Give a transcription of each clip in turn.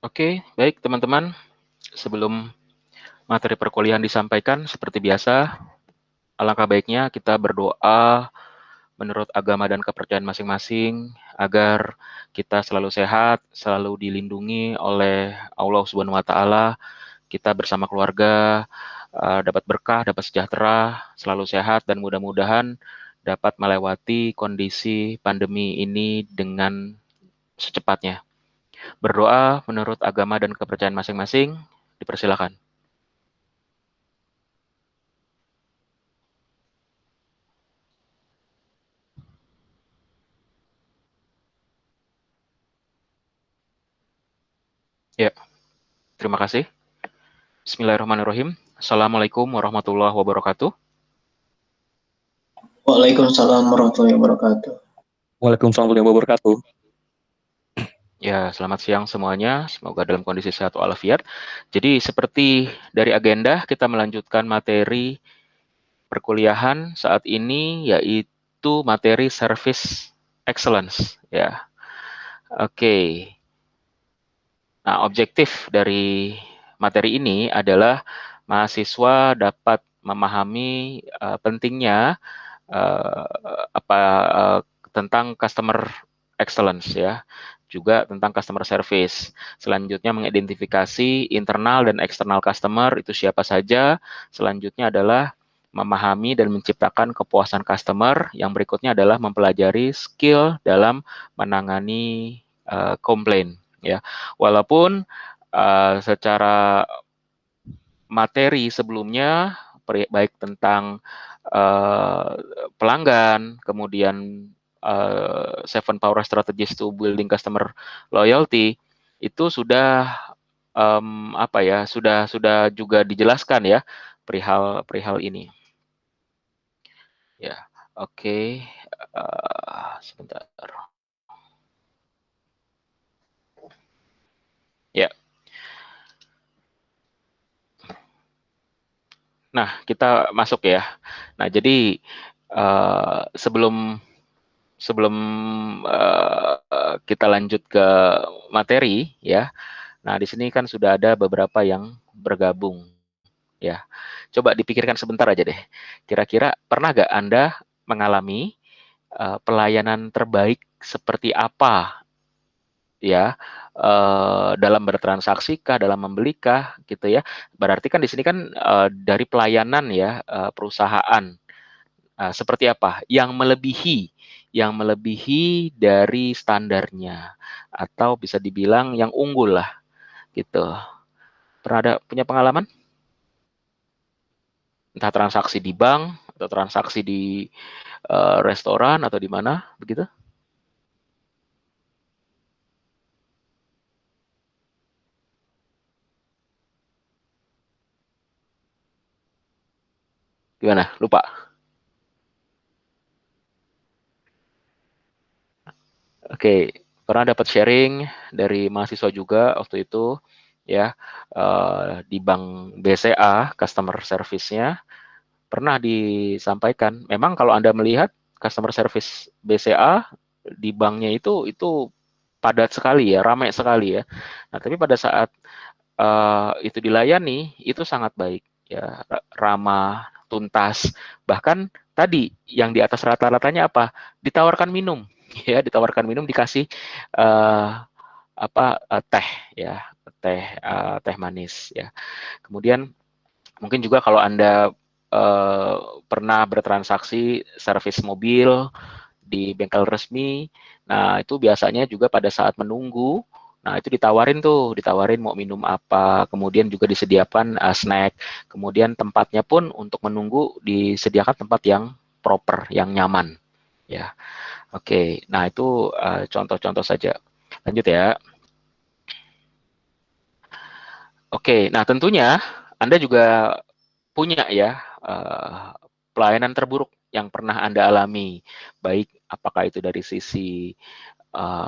Oke, baik teman-teman. Sebelum materi perkuliahan disampaikan, seperti biasa, alangkah baiknya kita berdoa menurut agama dan kepercayaan masing-masing agar kita selalu sehat, selalu dilindungi oleh Allah Subhanahu wa taala, kita bersama keluarga dapat berkah, dapat sejahtera, selalu sehat dan mudah-mudahan dapat melewati kondisi pandemi ini dengan secepatnya. Berdoa menurut agama dan kepercayaan masing-masing, dipersilakan. Ya, terima kasih. Bismillahirrahmanirrahim. Assalamualaikum warahmatullahi wabarakatuh. Waalaikumsalam warahmatullahi wabarakatuh. Waalaikumsalam warahmatullahi wabarakatuh. Ya, selamat siang semuanya. Semoga dalam kondisi sehat walafiat. Jadi seperti dari agenda, kita melanjutkan materi perkuliahan saat ini, yaitu materi Service Excellence. Ya, oke. Nah, objektif dari materi ini adalah mahasiswa dapat memahami pentingnya tentang customer excellence ya, juga tentang customer service. Selanjutnya mengidentifikasi internal dan eksternal customer itu siapa saja. Selanjutnya adalah memahami dan menciptakan kepuasan customer. Yang berikutnya adalah mempelajari skill dalam menangani komplain ya. Walaupun secara materi sebelumnya baik tentang pelanggan, kemudian Seven Power Strategies to Building Customer Loyalty itu sudah sudah juga dijelaskan ya perihal ini. Ya, oke. Sebentar. Ya. Nah, kita masuk ya. Nah, jadi sebelum kita lanjut ke materi ya. Nah, di sini kan sudah ada beberapa yang bergabung ya. Coba dipikirkan sebentar aja deh. Kira-kira pernah gak Anda mengalami pelayanan terbaik seperti apa ya dalam bertransaksi kah, dalam membelikah gitu ya. Berarti kan di sini kan dari pelayanan ya perusahaan seperti apa yang melebihi dari standarnya atau bisa dibilang yang unggul lah gitu. Pernah ada punya pengalaman? Entah transaksi di bank atau transaksi di restoran atau di mana begitu? Gimana? Lupa. Oke, pernah dapat sharing dari mahasiswa juga waktu itu ya di bank BCA customer service-nya pernah disampaikan. Memang kalau Anda melihat customer service BCA di banknya itu padat sekali ya, ramai sekali ya. Nah, tapi pada saat itu dilayani itu sangat baik ya, ramah, tuntas. Bahkan tadi yang di atas rata-ratanya apa? Ditawarkan minum ya, ditawarkan minum dikasih teh ya, teh manis ya. Kemudian mungkin juga kalau Anda pernah bertransaksi servis mobil di bengkel resmi, nah itu biasanya juga pada saat menunggu, nah itu ditawarin mau minum apa, kemudian juga disediakan snack, kemudian tempatnya pun untuk menunggu disediakan tempat yang proper, yang nyaman, ya. Oke, nah itu contoh-contoh saja. Lanjut ya. Oke, nah tentunya Anda juga punya ya pelayanan terburuk yang pernah Anda alami, baik apakah itu dari sisi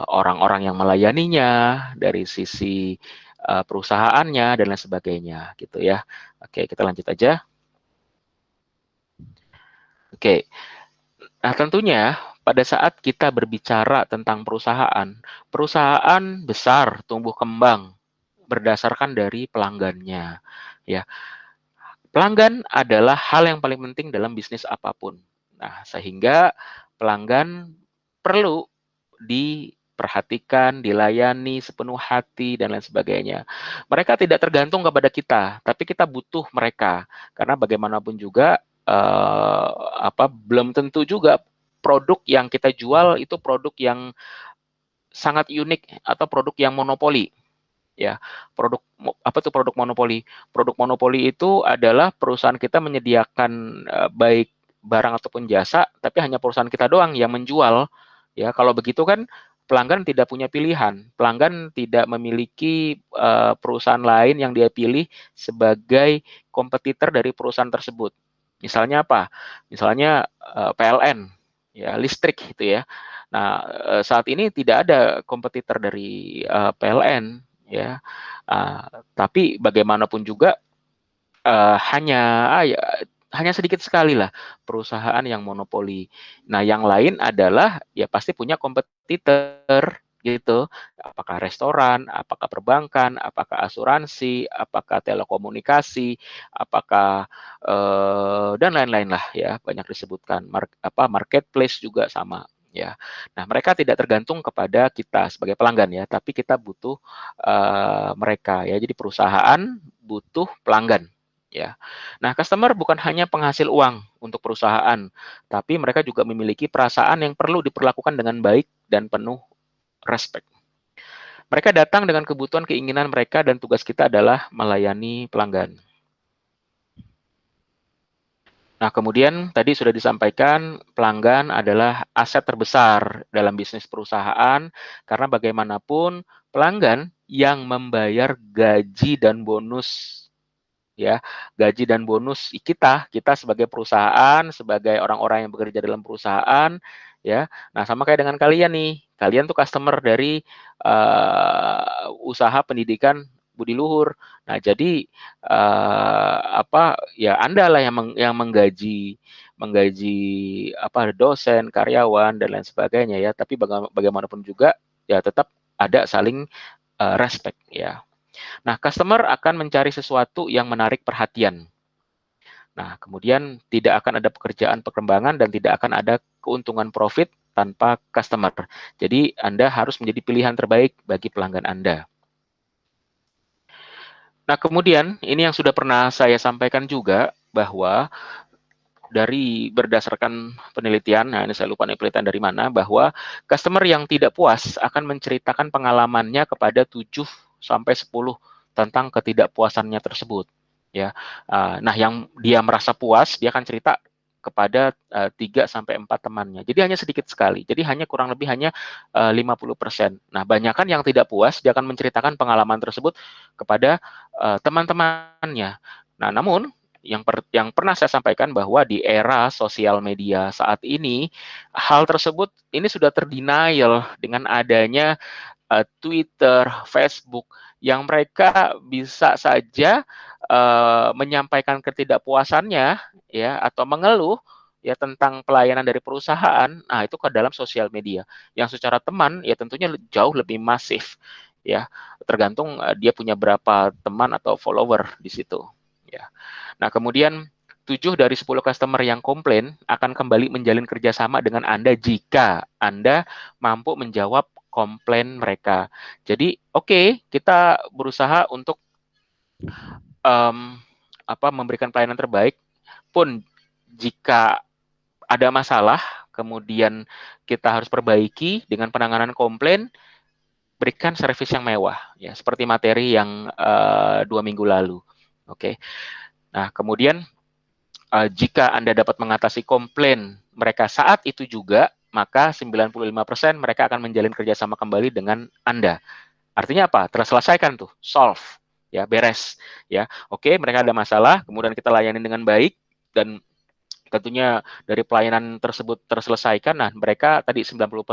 orang-orang yang melayaninya, dari sisi perusahaannya dan lain sebagainya gitu ya. Oke, kita lanjut aja. Oke. Nah, tentunya pada saat kita berbicara tentang perusahaan, perusahaan besar tumbuh kembang berdasarkan dari pelanggannya, ya. Pelanggan adalah hal yang paling penting dalam bisnis apapun. Nah, sehingga pelanggan perlu diperhatikan, dilayani sepenuh hati, dan lain sebagainya. Mereka tidak tergantung kepada kita, tapi kita butuh mereka. Karena bagaimanapun juga, belum tentu juga produk yang kita jual itu produk yang sangat unik atau produk yang monopoli. Ya, produk monopoli? Produk monopoli itu adalah perusahaan kita menyediakan baik barang ataupun jasa, tapi hanya perusahaan kita doang yang menjual. Ya, kalau begitu kan pelanggan tidak punya pilihan. Pelanggan tidak memiliki perusahaan lain yang dia pilih sebagai kompetitor dari perusahaan tersebut. Misalnya apa? Misalnya PLN, ya listrik gitu ya. Nah, saat ini tidak ada kompetitor dari PLN. Ya, tapi bagaimanapun juga hanya hanya sedikit sekali lah perusahaan yang monopoli. Nah, yang lain adalah ya pasti punya kompetitor gitu. Apakah restoran, apakah perbankan, apakah asuransi, apakah telekomunikasi, apakah dan lain-lain lah ya, banyak disebutkan. Marketplace juga sama ya. Nah, mereka tidak tergantung kepada kita sebagai pelanggan ya, tapi kita butuh mereka ya. Jadi perusahaan butuh pelanggan ya. Nah, customer bukan hanya penghasil uang untuk perusahaan, tapi mereka juga memiliki perasaan yang perlu diperlakukan dengan baik dan penuh respect. Mereka datang dengan kebutuhan keinginan mereka dan tugas kita adalah melayani pelanggan. Nah, kemudian tadi sudah disampaikan pelanggan adalah aset terbesar dalam bisnis perusahaan karena bagaimanapun pelanggan yang membayar gaji dan bonus ya, gaji dan bonus kita sebagai perusahaan, sebagai orang-orang yang bekerja dalam perusahaan ya. Nah, sama kayak dengan kalian nih. Kalian tuh customer dari usaha pendidikan budi luhur. Nah, jadi ya Anda lah yang menggaji dosen, karyawan dan lain sebagainya ya. Tapi bagaimanapun juga ya tetap ada saling respect ya. Nah, customer akan mencari sesuatu yang menarik perhatian. Nah, kemudian tidak akan ada pekerjaan perkembangan dan tidak akan ada keuntungan profit tanpa customer. Jadi, Anda harus menjadi pilihan terbaik bagi pelanggan Anda. Nah, kemudian ini yang sudah pernah saya sampaikan juga bahwa dari berdasarkan penelitian, nah ini saya lupa nih penelitian dari mana, bahwa customer yang tidak puas akan menceritakan pengalamannya kepada 7 sampai 10 tentang ketidakpuasannya tersebut. Ya, nah yang dia merasa puas, dia akan cerita kepada 3 sampai 4 temannya. Jadi hanya sedikit sekali. Jadi hanya kurang lebih hanya 50%. Nah, banyakan yang tidak puas, dia akan menceritakan pengalaman tersebut kepada teman-temannya. Nah, namun yang pernah saya sampaikan bahwa di era sosial media saat ini, hal tersebut ini sudah terdenial dengan adanya Twitter, Facebook, yang mereka bisa saja menyampaikan ketidakpuasannya ya atau mengeluh ya tentang pelayanan dari perusahaan. Nah, itu ke dalam sosial media. Yang secara teman ya tentunya jauh lebih masif ya. Tergantung dia punya berapa teman atau follower di situ ya. Nah, kemudian 7 dari 10 customer yang komplain akan kembali menjalin kerjasama dengan Anda jika Anda mampu menjawab komplain mereka. Jadi, oke, kita berusaha untuk memberikan pelayanan terbaik, pun jika ada masalah, kemudian kita harus perbaiki dengan penanganan komplain, berikan servis yang mewah, ya seperti materi yang 2 minggu lalu. Oke. Nah, kemudian jika Anda dapat mengatasi komplain mereka saat itu juga, maka 95% mereka akan menjalin kerjasama kembali dengan Anda. Artinya apa? Terselesaikan tuh, solve, ya beres, ya. Oke, mereka ada masalah, kemudian kita layani dengan baik dan tentunya dari pelayanan tersebut terselesaikan. Nah, mereka tadi 95%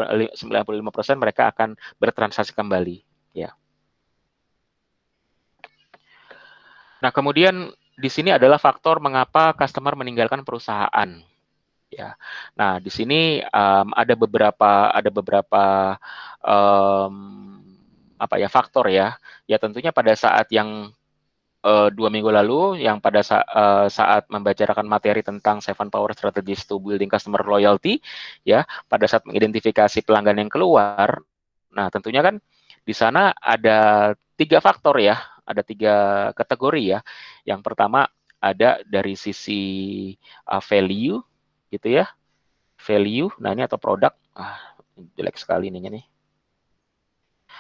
mereka akan bertransaksi kembali, ya. Nah, kemudian di sini adalah faktor mengapa customer meninggalkan perusahaan. Ya, nah di sini ada beberapa um, faktor ya. Ya tentunya pada saat yang 2 minggu lalu yang pada saat membicarakan materi tentang 7 Power Strategies to Building Customer Loyalty, ya, pada saat mengidentifikasi pelanggan yang keluar, nah tentunya kan di sana ada 3 faktor ya, ada 3 kategori ya. Yang pertama ada dari sisi value, gitu ya, value. Nah ini atau produk, jelek sekali ininya nih,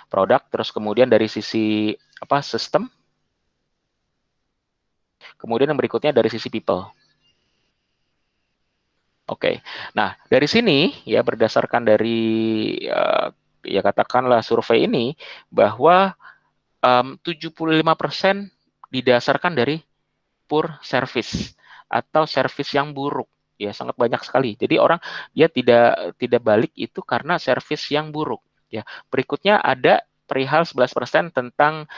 produk. Terus kemudian dari sisi sistem. Kemudian yang berikutnya dari sisi people. Oke. Nah, dari sini ya berdasarkan dari ya katakanlah survei ini bahwa 75% didasarkan dari poor service atau service yang buruk. Ya, sangat banyak sekali. Jadi orang dia tidak balik itu karena service yang buruk. Ya, berikutnya ada perihal 11% tentang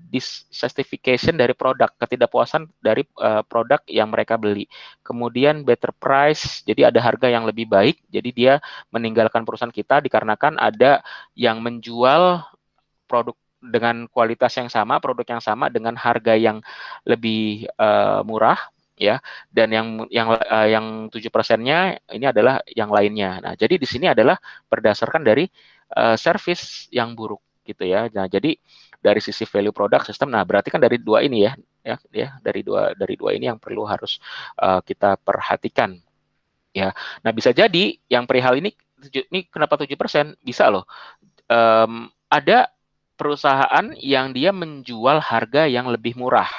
dissatisfaction dari produk, ketidakpuasan dari produk yang mereka beli. Kemudian better price, jadi ada harga yang lebih baik, jadi dia meninggalkan perusahaan kita dikarenakan ada yang menjual produk dengan kualitas yang sama, produk yang sama dengan harga yang lebih murah, ya. Dan yang 7%-nya ini adalah yang lainnya. Nah, jadi di sini adalah berdasarkan dari service yang buruk, gitu ya. Nah, jadi dari sisi value product system, nah berarti kan dari dua ini ya dari dua ini yang perlu harus kita perhatikan, ya. Nah, bisa jadi yang perihal ini kenapa 7%? Bisa loh. Ada perusahaan yang dia menjual harga yang lebih murah,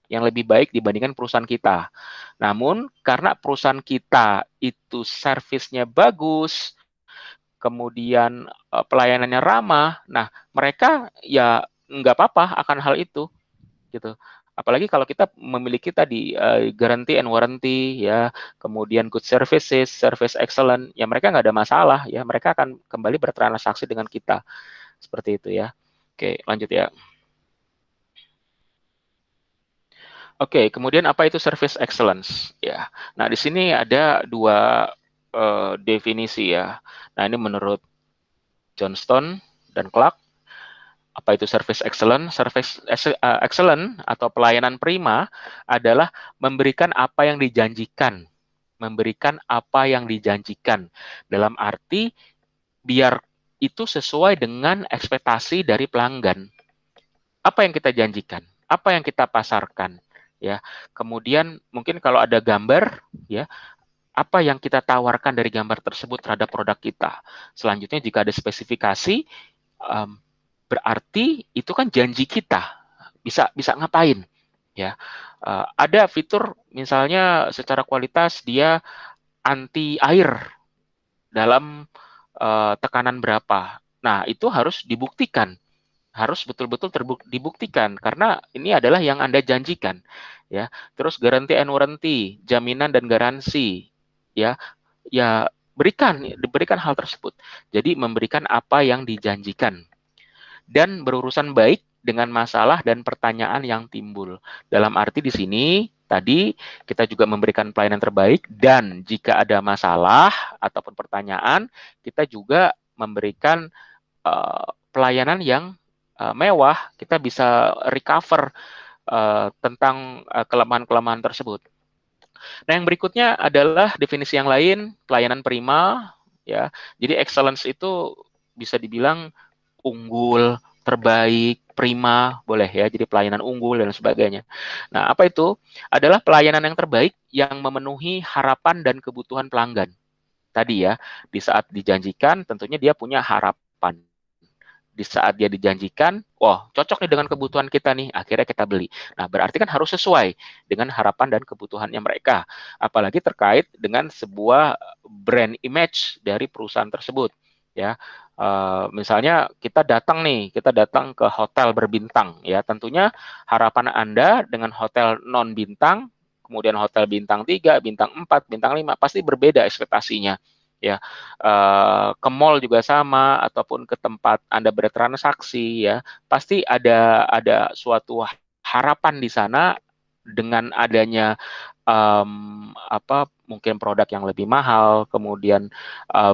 yang lebih baik dibandingkan perusahaan kita. Namun karena perusahaan kita itu servisnya bagus, kemudian pelayanannya ramah, nah mereka ya nggak apa-apa akan hal itu, gitu. Apalagi kalau kita memiliki tadi guarantee and warranty, ya, kemudian good services, service excellent, ya mereka nggak ada masalah, ya mereka akan kembali bertransaksi dengan kita. Seperti itu ya. Oke, lanjut ya. Oke, kemudian apa itu service excellence? Ya. Nah, di sini ada 2 definisi ya. Nah, ini menurut Johnston dan Clark. Apa itu service excellence? Service excellent atau pelayanan prima adalah memberikan apa yang dijanjikan. Memberikan apa yang dijanjikan. Dalam arti biar itu sesuai dengan ekspektasi dari pelanggan. Apa yang kita janjikan, apa yang kita pasarkan, ya. Kemudian mungkin kalau ada gambar, ya, apa yang kita tawarkan dari gambar tersebut terhadap produk kita. Selanjutnya jika ada spesifikasi, berarti itu kan janji kita. Bisa ngapain, ya. Ada fitur misalnya secara kualitas dia anti air dalam tekanan berapa. Nah, itu harus dibuktikan, harus betul-betul dibuktikan karena ini adalah yang Anda janjikan, ya. Terus guarantee and warranty, jaminan dan garansi, ya. Ya, diberikan hal tersebut. Jadi memberikan apa yang dijanjikan dan berurusan baik dengan masalah dan pertanyaan yang timbul. Dalam arti di sini tadi kita juga memberikan pelayanan terbaik dan jika ada masalah ataupun pertanyaan, kita juga memberikan pelayanan yang mewah, kita bisa recover tentang kelemahan-kelemahan tersebut. Nah, yang berikutnya adalah definisi yang lain, pelayanan prima, ya. Jadi excellence itu bisa dibilang unggul, terbaik, prima, boleh ya. Jadi pelayanan unggul dan sebagainya. Nah, apa itu? Adalah pelayanan yang terbaik yang memenuhi harapan dan kebutuhan pelanggan. Tadi ya, di saat dijanjikan tentunya dia punya harapan. Di saat dia dijanjikan, wah cocok nih dengan kebutuhan kita nih, akhirnya kita beli. Nah, berarti kan harus sesuai dengan harapan dan kebutuhannya mereka. Apalagi terkait dengan sebuah brand image dari perusahaan tersebut. Ya, misalnya kita datang ke hotel berbintang, ya tentunya harapan Anda dengan hotel non bintang, kemudian hotel bintang 3, bintang 4, bintang 5 pasti berbeda ekspektasinya, ya. Ke mall juga sama ataupun ke tempat Anda bertransaksi, ya pasti ada suatu harapan di sana dengan adanya mungkin produk yang lebih mahal, kemudian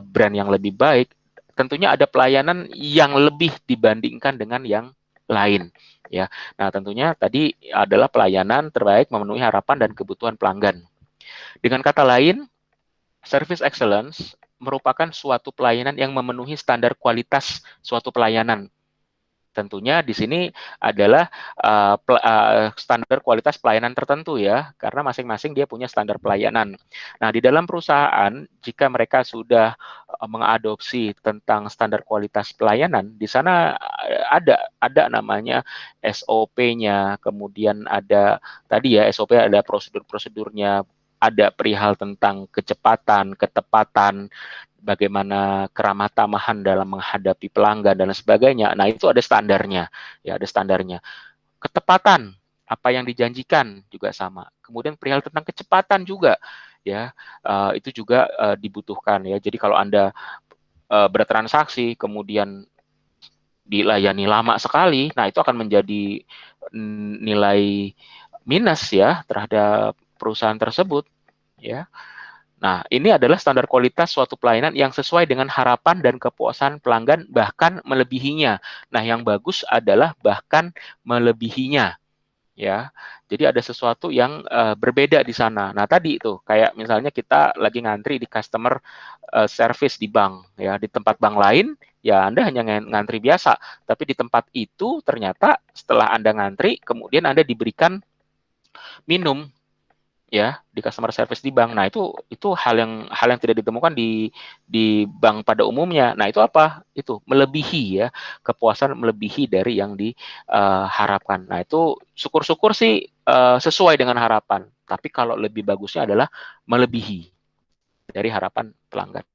brand yang lebih baik. tentunya ada pelayanan yang lebih dibandingkan dengan yang lain, ya. Nah, tentunya tadi adalah pelayanan terbaik memenuhi harapan dan kebutuhan pelanggan. Dengan kata lain, service excellence merupakan suatu pelayanan yang memenuhi standar kualitas suatu pelayanan. Tentunya di sini adalah standar kualitas pelayanan tertentu ya, karena masing-masing dia punya standar pelayanan. Nah, di dalam perusahaan, jika mereka sudah mengadopsi tentang standar kualitas pelayanan, di sana ada namanya SOP-nya, kemudian ada tadi ya SOP ada prosedur-prosedurnya, ada perihal tentang kecepatan, ketepatan, bagaimana keramah tamahan dalam menghadapi pelanggan dan sebagainya. Nah, itu ada standarnya, ya ada standarnya. Ketepatan, apa yang dijanjikan juga sama. Kemudian perihal tentang kecepatan juga, ya itu juga dibutuhkan ya. Jadi kalau Anda bertransaksi kemudian dilayani lama sekali, nah itu akan menjadi nilai minus ya terhadap perusahaan tersebut, ya. Nah, ini adalah standar kualitas suatu pelayanan yang sesuai dengan harapan dan kepuasan pelanggan, bahkan melebihinya. Nah, yang bagus adalah bahkan melebihinya, ya. Jadi ada sesuatu yang berbeda di sana. Nah, tadi itu kayak misalnya kita lagi ngantri di customer service di bank, ya. Di tempat bank lain, ya Anda hanya ngantri biasa. Tapi di tempat itu ternyata setelah Anda ngantri, kemudian Anda diberikan minum, ya, di customer service di bank. Nah, itu hal yang tidak ditemukan di bank pada umumnya. Nah, itu apa? Itu melebihi ya, kepuasan melebihi dari yang diharapkan. Nah, itu syukur-syukur sih sesuai dengan harapan. Tapi kalau lebih bagusnya adalah melebihi dari harapan pelanggan.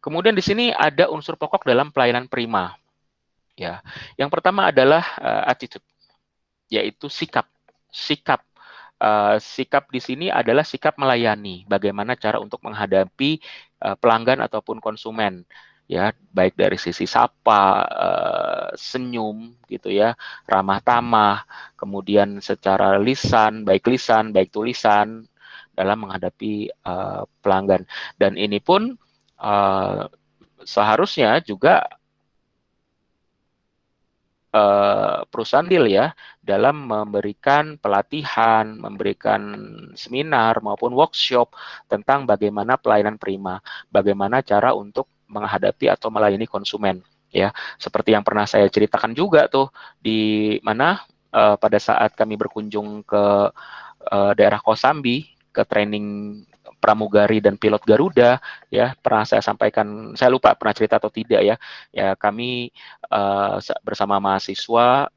Kemudian di sini ada unsur pokok dalam pelayanan prima. Ya. Yang pertama adalah attitude, yaitu sikap. Sikap di sini adalah sikap melayani, bagaimana cara untuk menghadapi pelanggan ataupun konsumen, ya, baik dari sisi sapa, senyum gitu ya, ramah tamah, kemudian secara lisan, baik tulisan dalam menghadapi pelanggan. Dan ini pun seharusnya juga perusahaan deal ya dalam memberikan pelatihan, memberikan seminar maupun workshop tentang bagaimana pelayanan prima, bagaimana cara untuk menghadapi atau melayani konsumen, ya. Seperti yang pernah saya ceritakan juga tuh di mana pada saat kami berkunjung ke daerah Kosambi ke training pramugari dan pilot Garuda, ya, pernah saya sampaikan, saya lupa pernah cerita atau tidak ya. Ya, kami bersama mahasiswa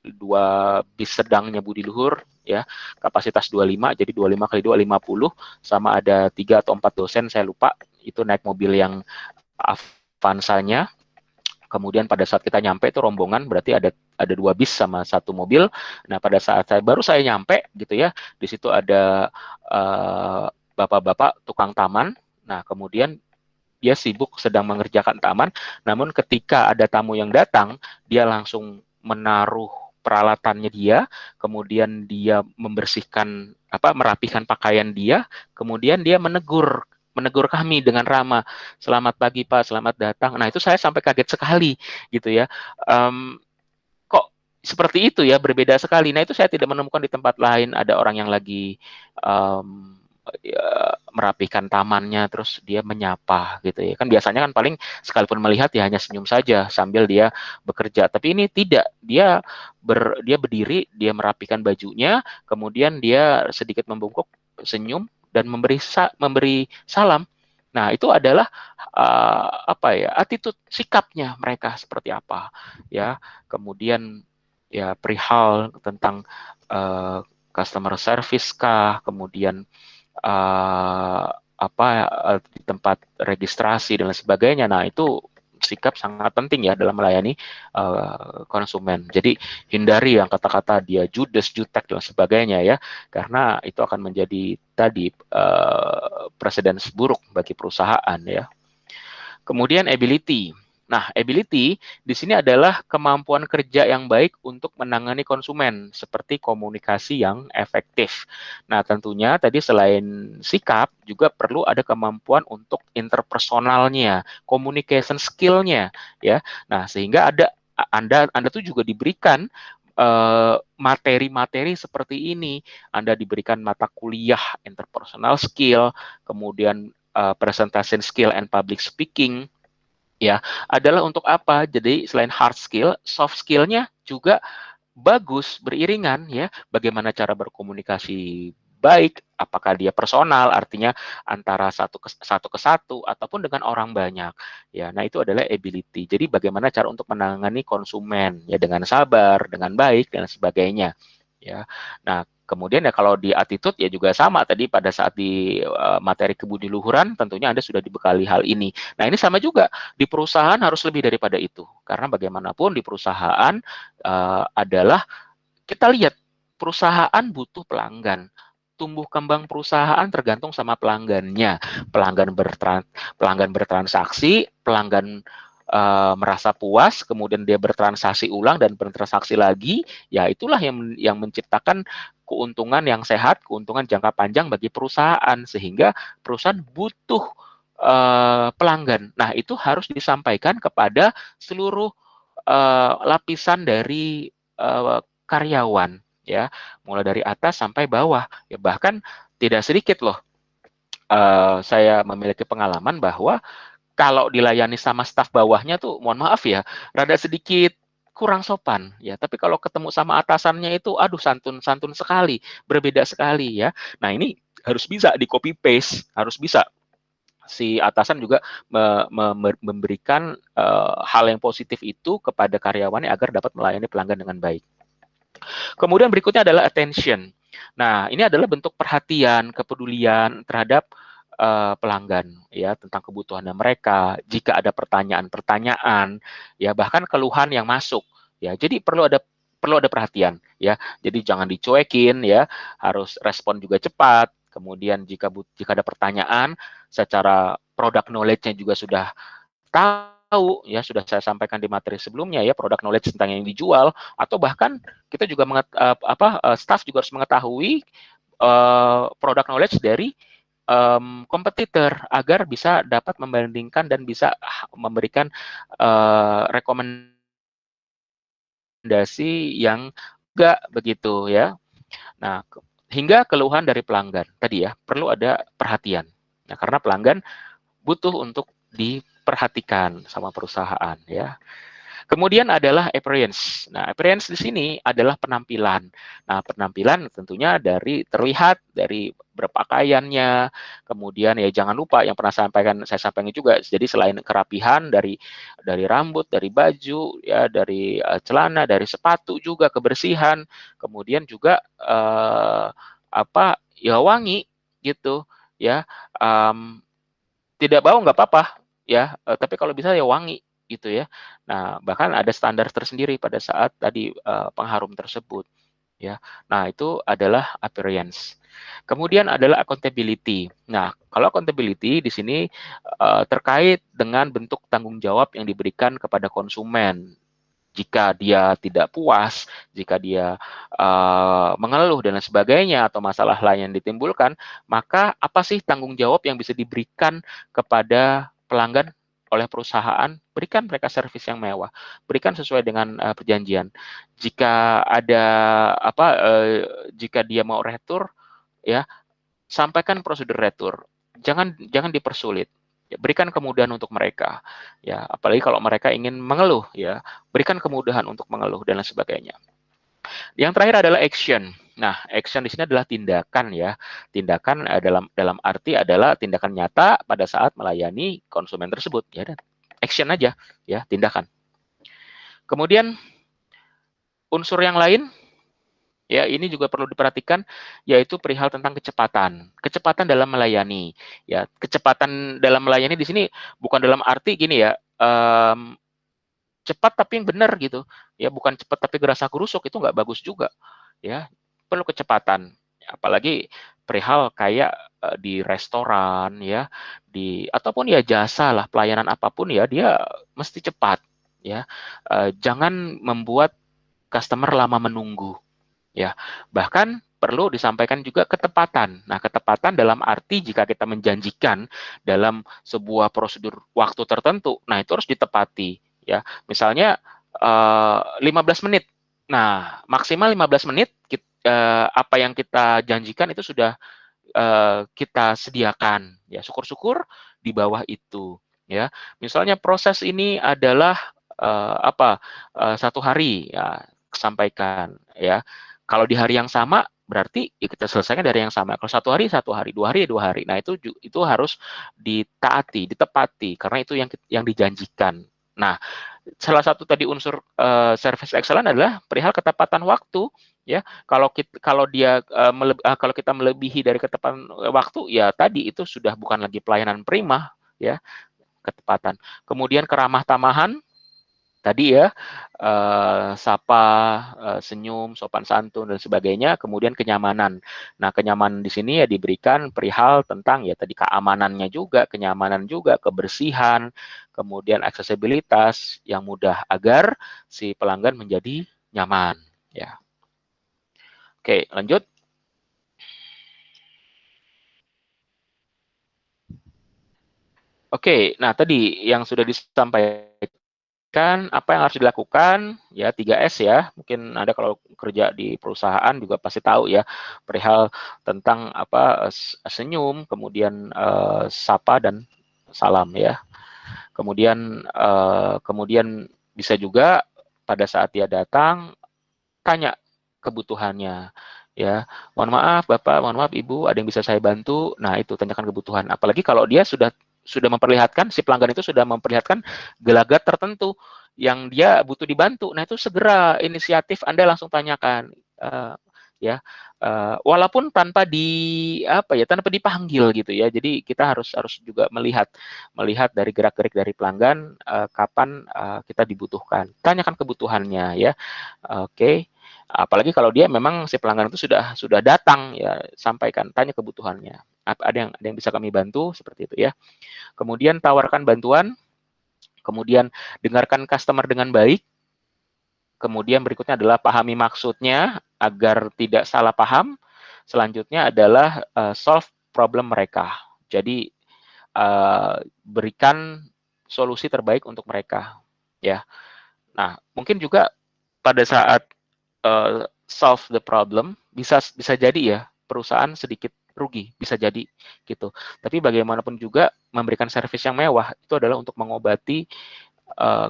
2 bis sedangnya Budi Luhur, ya, kapasitas 25, jadi 25 kali 2 50, sama ada 3 atau 4 dosen saya lupa, itu naik mobil yang Avanza-nya. Kemudian pada saat kita nyampe itu rombongan, berarti ada 2 bis sama 1 mobil. Nah, pada saat saya nyampe gitu ya, di situ ada bapak-bapak tukang taman. Nah, kemudian dia sibuk sedang mengerjakan taman, namun ketika ada tamu yang datang, dia langsung menaruh peralatannya dia, kemudian dia membersihkan merapikan pakaian dia, kemudian dia menegur kami dengan ramah, "Selamat pagi Pak, selamat datang." Nah, itu saya sampai kaget sekali gitu ya. Kok seperti itu ya, berbeda sekali. Nah, itu saya tidak menemukan di tempat lain. Ada orang yang lagi merapikan tamannya, terus dia menyapa gitu ya. Kan biasanya kan paling sekalipun melihat ya hanya senyum saja sambil dia bekerja. Tapi ini tidak, dia berdiri, dia merapikan bajunya, kemudian dia sedikit membungkuk, senyum dan memberi salam. Nah, itu adalah attitude, sikapnya mereka seperti apa, ya. Kemudian ya perihal tentang customer service kah, kemudian di tempat registrasi dan lain sebagainya. Nah, itu sikap sangat penting ya dalam melayani konsumen. Jadi hindari yang kata-kata dia judes, jutek dan sebagainya ya, karena itu akan menjadi tadi presiden buruk bagi perusahaan ya. Kemudian ability. Nah, ability di sini adalah kemampuan kerja yang baik untuk menangani konsumen, seperti komunikasi yang efektif. Nah, tentunya tadi selain sikap, juga perlu ada kemampuan untuk interpersonalnya, communication skill-nya, ya. Nah, sehingga Anda tuh juga diberikan materi-materi seperti ini. Anda diberikan mata kuliah interpersonal skill, kemudian presentation skill and public speaking, ya, adalah untuk apa? Jadi selain hard skill, soft skill-nya juga bagus beriringan, ya. Bagaimana cara berkomunikasi baik, apakah dia personal, artinya antara satu ke satu ataupun dengan orang banyak, ya. Nah, itu adalah ability. Jadi bagaimana cara untuk menangani konsumen, ya, dengan sabar, dengan baik dan sebagainya, ya. Nah, kemudian ya kalau di attitude ya juga sama tadi pada saat di materi kebudiluhuran tentunya Anda sudah dibekali hal ini. Nah, ini sama juga di perusahaan harus lebih daripada itu. Karena bagaimanapun di perusahaan adalah kita lihat perusahaan butuh pelanggan. Tumbuh kembang perusahaan tergantung sama pelanggannya. Pelanggan bertransaksi, pelanggan merasa puas, kemudian dia bertransaksi ulang dan bertransaksi lagi, ya itulah yang menciptakan keuntungan yang sehat, keuntungan jangka panjang bagi perusahaan, sehingga perusahaan butuh pelanggan. Nah, itu harus disampaikan kepada seluruh lapisan dari karyawan, ya, mulai dari atas sampai bawah, ya. Bahkan tidak sedikit loh, saya memiliki pengalaman bahwa kalau dilayani sama staf bawahnya tuh, mohon maaf ya, rada sedikit kurang sopan, ya. Tapi kalau ketemu sama atasannya itu, aduh, santun sekali, berbeda sekali, ya. Nah, ini harus bisa di copy paste, harus bisa si atasan juga memberikan hal yang positif itu kepada karyawannya agar dapat melayani pelanggan dengan baik. Kemudian berikutnya adalah attention. Nah, ini adalah bentuk perhatian, kepedulian terhadap pelanggan, ya, tentang kebutuhannya mereka. Jika ada pertanyaan-pertanyaan, ya, bahkan keluhan yang masuk, ya. Jadi perlu ada perhatian, ya. Jadi jangan dicuekin, ya. Harus respon juga cepat. Kemudian jika ada pertanyaan, secara product knowledge-nya juga sudah tahu, ya, sudah saya sampaikan di materi sebelumnya, ya, product knowledge tentang yang dijual, atau bahkan kita juga staff juga harus mengetahui product knowledge dari kompetitor agar bisa dapat membandingkan dan bisa memberikan rekomendasi yang enggak begitu, ya. Nah, hingga keluhan dari pelanggan tadi, ya, perlu ada perhatian. Nah, karena pelanggan butuh untuk diperhatikan sama perusahaan, ya. Kemudian adalah appearance. Nah, appearance di sini adalah penampilan. Nah, penampilan tentunya terlihat dari berpakaiannya, kemudian ya jangan lupa yang pernah saya sampaikan juga. Jadi selain kerapihan dari rambut, dari baju, ya, dari celana, dari sepatu juga kebersihan, kemudian juga ya wangi gitu, ya. Tidak bau nggak apa-apa, ya, tapi kalau bisa ya wangi gitu, ya. Nah, bahkan ada standar tersendiri pada saat tadi pengharum tersebut, ya. Nah, itu adalah appearance. Kemudian adalah accountability. Nah, kalau accountability di sini terkait dengan bentuk tanggung jawab yang diberikan kepada konsumen. Jika dia tidak puas, jika dia mengeluh dan lain sebagainya, atau masalah lain yang ditimbulkan, maka apa sih tanggung jawab yang bisa diberikan kepada pelanggan oleh perusahaan? Berikan mereka servis yang mewah, berikan sesuai dengan perjanjian. Jika ada jika dia mau retur, ya, sampaikan prosedur retur. Jangan dipersulit. Ya, berikan kemudahan untuk mereka. Ya, apalagi kalau mereka ingin mengeluh, ya, berikan kemudahan untuk mengeluh dan lain sebagainya. Yang terakhir adalah action. Nah, action di sini adalah tindakan, ya. Tindakan dalam arti adalah tindakan nyata pada saat melayani konsumen tersebut, ya. Action aja, ya, tindakan. Kemudian unsur yang lain, ya, ini juga perlu diperhatikan, yaitu perihal tentang kecepatan. Kecepatan dalam melayani, ya. Kecepatan dalam melayani di sini bukan dalam arti gini, ya, cepat tapi yang benar gitu, ya. Bukan cepat tapi gerasa gerusuk, itu nggak bagus juga, ya. Perlu kecepatan, Apalagi perihal kayak di restoran ya, ataupun ya jasa lah, pelayanan apapun ya, dia mesti cepat ya. Jangan membuat customer lama menunggu ya. Bahkan perlu disampaikan juga ketepatan. Nah, ketepatan dalam arti jika kita menjanjikan dalam sebuah prosedur waktu tertentu, nah itu harus ditepati ya. Misalnya 15 menit. Nah, maksimal 15 menit apa yang kita janjikan itu sudah kita sediakan ya. Syukur-syukur di bawah itu ya. Misalnya proses ini adalah satu hari ya, sampaikan ya. Kalau di hari yang sama berarti ya kita selesaikan dari yang sama. Kalau satu hari, 2 hari, 2 hari. Nah, itu harus ditaati, ditepati karena itu yang dijanjikan. Nah, salah satu tadi unsur service excellence adalah perihal ketepatan waktu ya. Kalau kita melebihi dari ketepatan waktu ya, tadi itu sudah bukan lagi pelayanan prima ya, ketepatan. Kemudian keramah tamahan tadi ya, sapa, senyum, sopan santun dan sebagainya. Kemudian kenyamanan. Nah, kenyamanan di sini ya diberikan perihal tentang ya tadi keamanannya juga, kenyamanan juga, kebersihan, kemudian aksesibilitas yang mudah agar si pelanggan menjadi nyaman ya. Oke, lanjut. Oke, nah tadi yang sudah disampaikan apa yang harus dilakukan ya, 3S ya. Mungkin Anda kalau kerja di perusahaan juga pasti tahu ya perihal tentang senyum, kemudian sapa dan salam ya. Kemudian bisa juga pada saat dia datang tanya kebutuhannya ya. Mohon maaf Bapak, mohon maaf Ibu, ada yang bisa saya bantu? Nah, itu tanyakan kebutuhan. Apalagi kalau dia sudah memperlihatkan, si pelanggan itu sudah memperlihatkan gelagat tertentu yang dia butuh dibantu. Nah, itu segera inisiatif Anda langsung tanyakan ya. Walaupun tanpa tanpa dipanggil gitu ya. Jadi kita harus juga melihat dari gerak-gerik dari pelanggan kapan kita dibutuhkan. Tanyakan kebutuhannya ya. Oke. Apalagi kalau dia memang si pelanggan itu sudah datang ya, sampaikan, tanya kebutuhannya. Ada yang bisa kami bantu seperti itu ya. Kemudian tawarkan bantuan, kemudian dengarkan customer dengan baik. Kemudian berikutnya adalah pahami maksudnya agar tidak salah paham. Selanjutnya adalah solve problem mereka. Jadi berikan solusi terbaik untuk mereka ya. Nah, mungkin juga pada saat solve the problem bisa jadi ya perusahaan sedikit rugi, bisa jadi gitu. Tapi bagaimanapun juga memberikan servis yang mewah itu adalah untuk mengobati uh,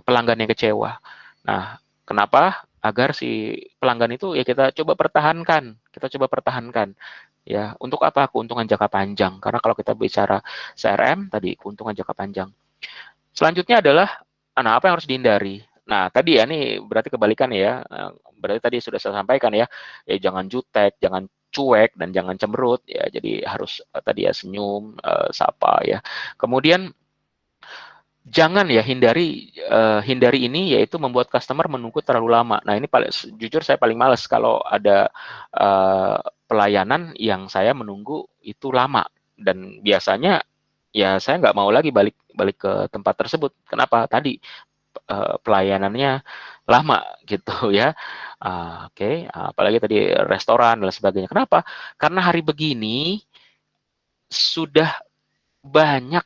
pelanggan yang kecewa. Nah, kenapa? Agar si pelanggan itu ya kita coba pertahankan, ya. Untuk apa? Keuntungan jangka panjang. Karena kalau kita bicara CRM tadi keuntungan jangka panjang. Selanjutnya adalah apa yang harus dihindari. Nah, tadi ya ini berarti kebalikan ya. Berarti tadi sudah saya sampaikan ya jangan jutek, jangan cuek dan jangan cemberut ya. Jadi harus tadi ya senyum, sapa ya. Kemudian jangan ya hindari ini yaitu membuat customer menunggu terlalu lama. Nah, ini jujur saya paling males kalau ada pelayanan yang saya menunggu itu lama, dan biasanya ya saya nggak mau lagi balik ke tempat tersebut. Kenapa? Tadi pelayanannya lama gitu ya. Oke. Apalagi tadi restoran dan sebagainya. Kenapa? Karena hari begini sudah banyak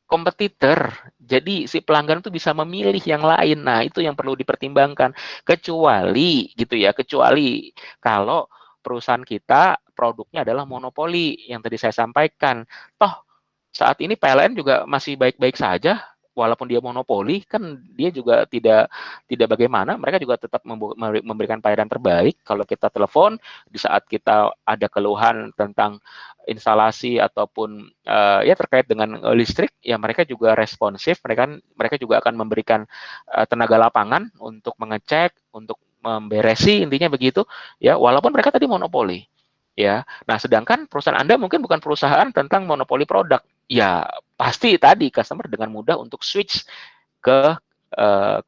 kompetitor. Jadi si pelanggan itu bisa memilih yang lain. Nah, itu yang perlu dipertimbangkan. Kecuali gitu ya, kecuali kalau perusahaan kita produknya adalah monopoli yang tadi saya sampaikan. Toh saat ini PLN juga masih baik-baik saja, walaupun dia monopoli, kan dia juga tidak bagaimana, mereka juga tetap memberikan pelayanan terbaik. Kalau kita telepon di saat kita ada keluhan tentang instalasi ataupun ya terkait dengan listrik, ya mereka juga responsif, mereka juga akan memberikan tenaga lapangan untuk mengecek, untuk memberesi, intinya begitu ya, walaupun mereka tadi monopoli ya. Nah, sedangkan perusahaan Anda mungkin bukan perusahaan tentang monopoli produk. Ya, pasti tadi customer dengan mudah untuk switch ke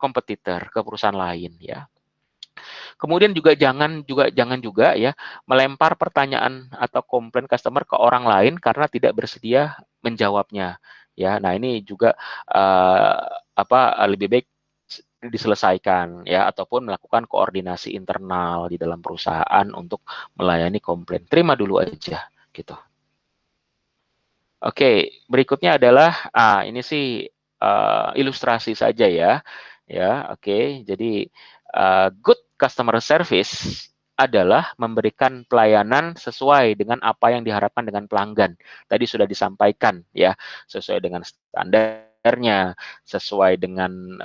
kompetitor, ke perusahaan lain ya. Kemudian jangan juga ya melempar pertanyaan atau komplain customer ke orang lain karena tidak bersedia menjawabnya. Ya, nah ini juga lebih baik diselesaikan ya, ataupun melakukan koordinasi internal di dalam perusahaan untuk melayani komplain. Terima dulu aja gitu. Oke, berikutnya adalah ini sih ilustrasi saja ya. Ya, oke. Jadi good customer service adalah memberikan pelayanan sesuai dengan apa yang diharapkan dengan pelanggan. Tadi sudah disampaikan ya, sesuai dengan standarnya, sesuai dengan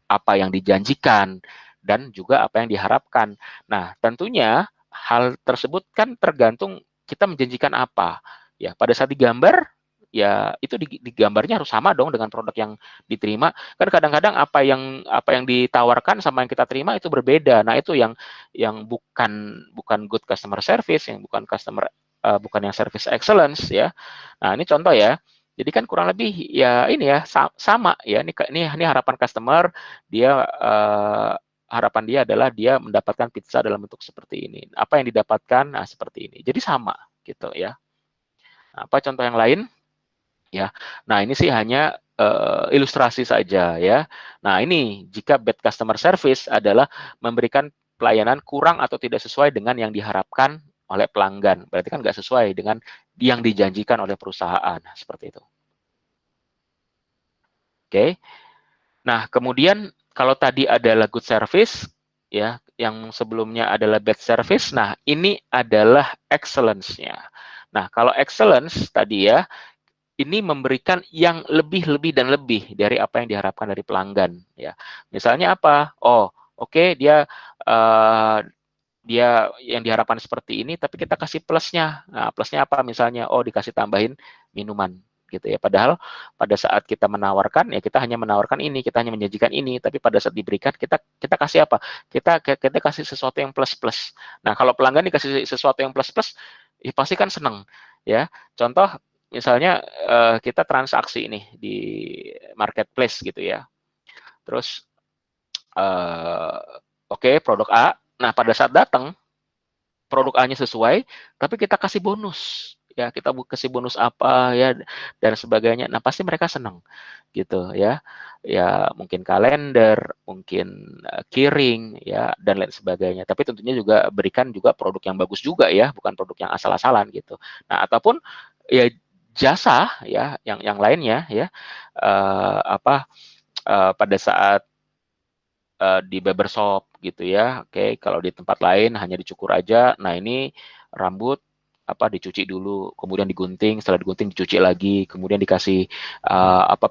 apa yang dijanjikan dan juga apa yang diharapkan. Nah, tentunya hal tersebut kan tergantung kita menjanjikan apa. Ya, pada saat digambar, ya itu di gambarnya harus sama dong dengan produk yang diterima. Kan kadang-kadang apa yang ditawarkan sama yang kita terima itu berbeda. Nah, itu yang bukan good customer service, yang bukan yang service excellence ya. Nah, ini contoh ya. Jadi kan kurang lebih ya ini ya sama ya. Ini harapan customer, dia harapan dia adalah dia mendapatkan pizza dalam bentuk seperti ini. Apa yang didapatkan? Nah, seperti ini. Jadi sama gitu ya. Nah, apa contoh yang lain? Ya, nah ini sih hanya ilustrasi saja ya. Nah ini jika bad customer service adalah memberikan pelayanan kurang atau tidak sesuai dengan yang diharapkan oleh pelanggan. Berarti kan nggak sesuai dengan yang dijanjikan oleh perusahaan. Seperti itu. Oke. Nah kemudian kalau tadi adalah good service, ya, yang sebelumnya adalah bad service. Nah ini adalah excellence-nya. Nah kalau excellence tadi ya, ini memberikan yang lebih dan lebih dari apa yang diharapkan dari pelanggan ya. Misalnya apa? Oh, oke, dia yang diharapkan seperti ini tapi kita kasih plusnya. Nah, plusnya apa misalnya? Oh, dikasih tambahin minuman gitu ya. Padahal pada saat kita menawarkan ya kita hanya menawarkan ini, kita hanya menjanjikan ini, tapi pada saat diberikan kita kasih apa? Kita kasih sesuatu yang plus-plus. Nah, kalau pelanggan dikasih sesuatu yang plus-plus, ya pasti kan senang ya. Contoh misalnya kita transaksi ini di marketplace gitu ya. Terus oke, produk A. Nah, pada saat datang produk A-nya sesuai, tapi kita kasih bonus. Ya, kita kasih bonus apa ya dan sebagainya. Nah, pasti mereka senang gitu ya. Ya, mungkin kalender, mungkin keyring ya dan lain sebagainya. Tapi tentunya juga berikan juga produk yang bagus juga ya, bukan produk yang asal-asalan gitu. Nah, ataupun ya jasa ya yang lainnya ya pada saat di barbershop gitu ya. Oke, kalau di tempat lain hanya dicukur aja. Nah, ini rambut dicuci dulu, kemudian digunting, setelah digunting dicuci lagi, kemudian dikasih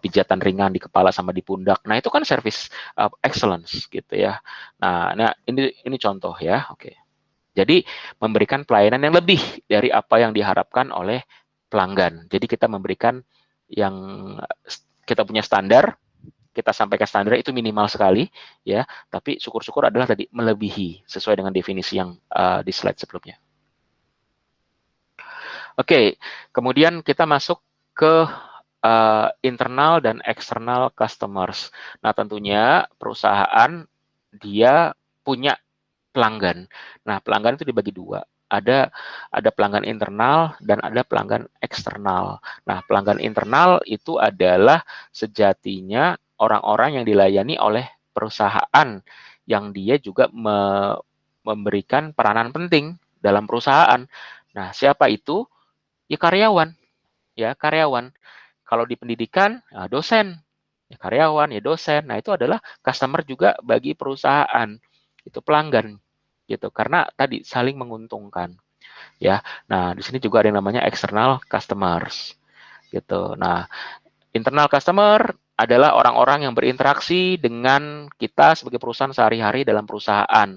pijatan ringan di kepala sama di pundak. Nah, itu kan service excellence gitu ya. Nah ini contoh ya. Oke. Jadi memberikan pelayanan yang lebih dari apa yang diharapkan oleh pelanggan. Jadi kita memberikan yang kita punya standar, kita sampaikan standar itu minimal sekali ya, tapi syukur-syukur adalah tadi melebihi sesuai dengan definisi yang di slide sebelumnya. Oke, kemudian kita masuk ke internal dan eksternal customers. Nah, tentunya perusahaan dia punya pelanggan. Nah, pelanggan itu dibagi dua. Ada pelanggan internal dan ada pelanggan eksternal. Nah, pelanggan internal itu adalah sejatinya orang-orang yang dilayani oleh perusahaan yang dia juga memberikan peranan penting dalam perusahaan. Nah, siapa itu? Ya karyawan, ya karyawan. Kalau di pendidikan, ya dosen, ya karyawan, ya dosen. Nah, itu adalah customer juga bagi perusahaan. Itu pelanggan gitu. Karena tadi saling menguntungkan, ya. Nah, di sini juga ada yang namanya external customers gitu. Nah, internal customer adalah orang-orang yang berinteraksi dengan kita sebagai perusahaan sehari-hari dalam perusahaan.